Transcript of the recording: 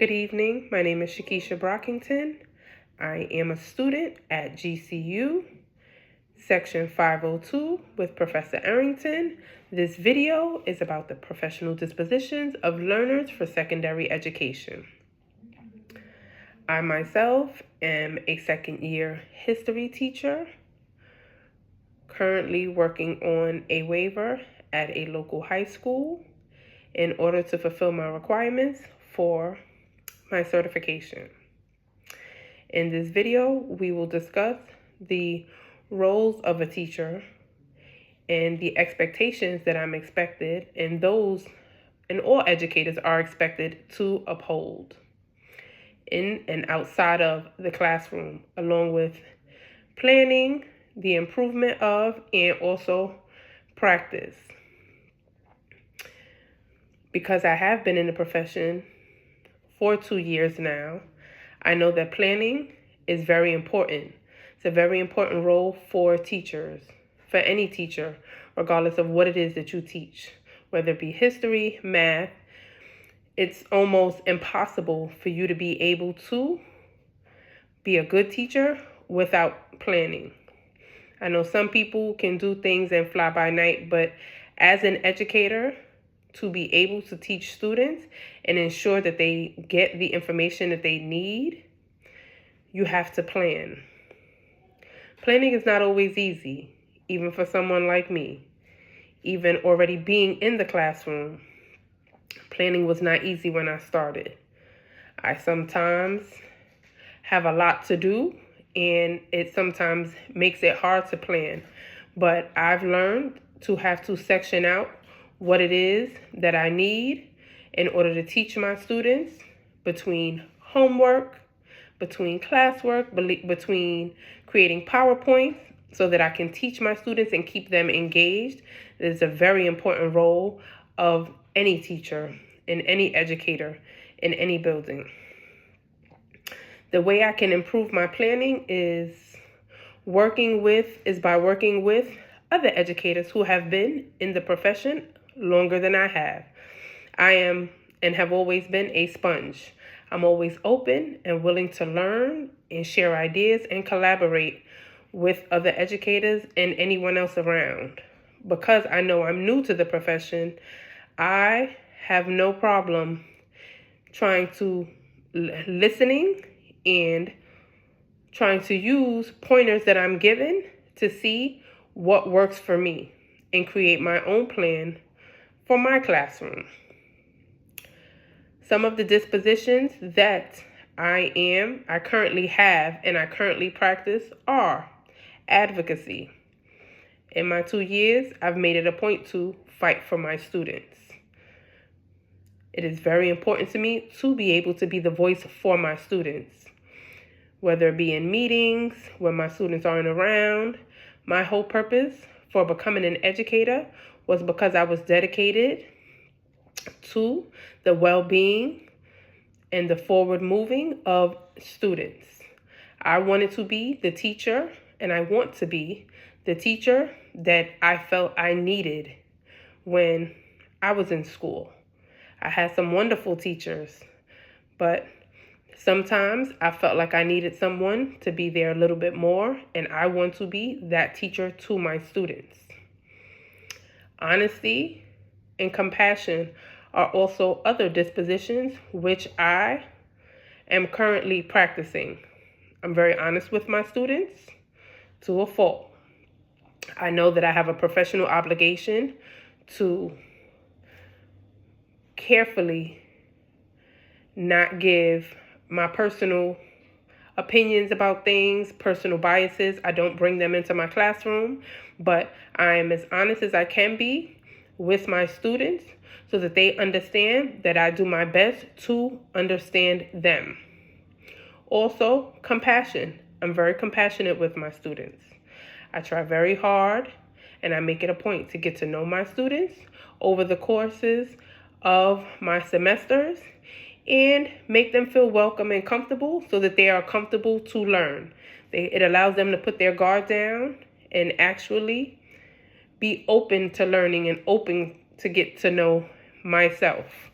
Good evening. My name is Shakisha Brockington. I am a student at GCU, Section 502 with Professor Arrington. This video is about the professional dispositions of learners for secondary education. I myself am a second-year history teacher, currently working on a waiver at a local high school in order to fulfill my requirements for my certification. In this video, we will discuss the roles of a teacher and the expectations that I'm expected and those and all educators are expected to uphold in and outside of the classroom, along with planning, the improvement of, and also practice. Because I have been in the profession for 2 years now, I know that planning is very important. It's a very important role for teachers, for any teacher, regardless of what it is that you teach, whether it be history, math. It's almost impossible for you to be able to be a good teacher without planning. I know some people can do things and fly by night, but as an educator, to be able to teach students and ensure that they get the information that they need, you have to plan. Planning is not always easy, even for someone like me. Even already being in the classroom, planning was not easy when I started. I sometimes have a lot to do, and it sometimes makes it hard to plan. But I've learned to have to section out what it is that I need in order to teach my students between homework, between classwork, between creating PowerPoints so that I can teach my students and keep them engaged. It is a very important role of any teacher and any educator in any building. The way I can improve my planning is by working with other educators who have been in the profession longer than I have. I am and have always been a sponge. I'm always open and willing to learn and share ideas and collaborate with other educators and anyone else around. Because I know I'm new to the profession, I have no problem trying to listening and trying to use pointers that I'm given to see what works for me and create my own plan for my classroom. Some of the dispositions that I currently have, and I currently practice are advocacy. In my 2 years, I've made it a point to fight for my students. It is very important to me to be able to be the voice for my students, whether it be in meetings, when my students aren't around. My whole purpose for becoming an educator was because I was dedicated to the well-being and the forward moving of students. I wanted to be the teacher, and I want to be the teacher that I felt I needed when I was in school. I had some wonderful teachers, but sometimes I felt like I needed someone to be there a little bit more, and I want to be that teacher to my students. Honesty and compassion are also other dispositions which I am currently practicing. I'm very honest with my students to a fault. I know that I have a professional obligation to carefully not give my personal opinions about things, personal biases. I don't bring them into my classroom, but I am as honest as I can be with my students so that they understand that I do my best to understand them. Also, compassion. I'm very compassionate with my students. I try very hard, and I make it a point to get to know my students over the courses of my semesters and make them feel welcome and comfortable so that they are comfortable to learn. It allows them to put their guard down and actually be open to learning and open to get to know myself.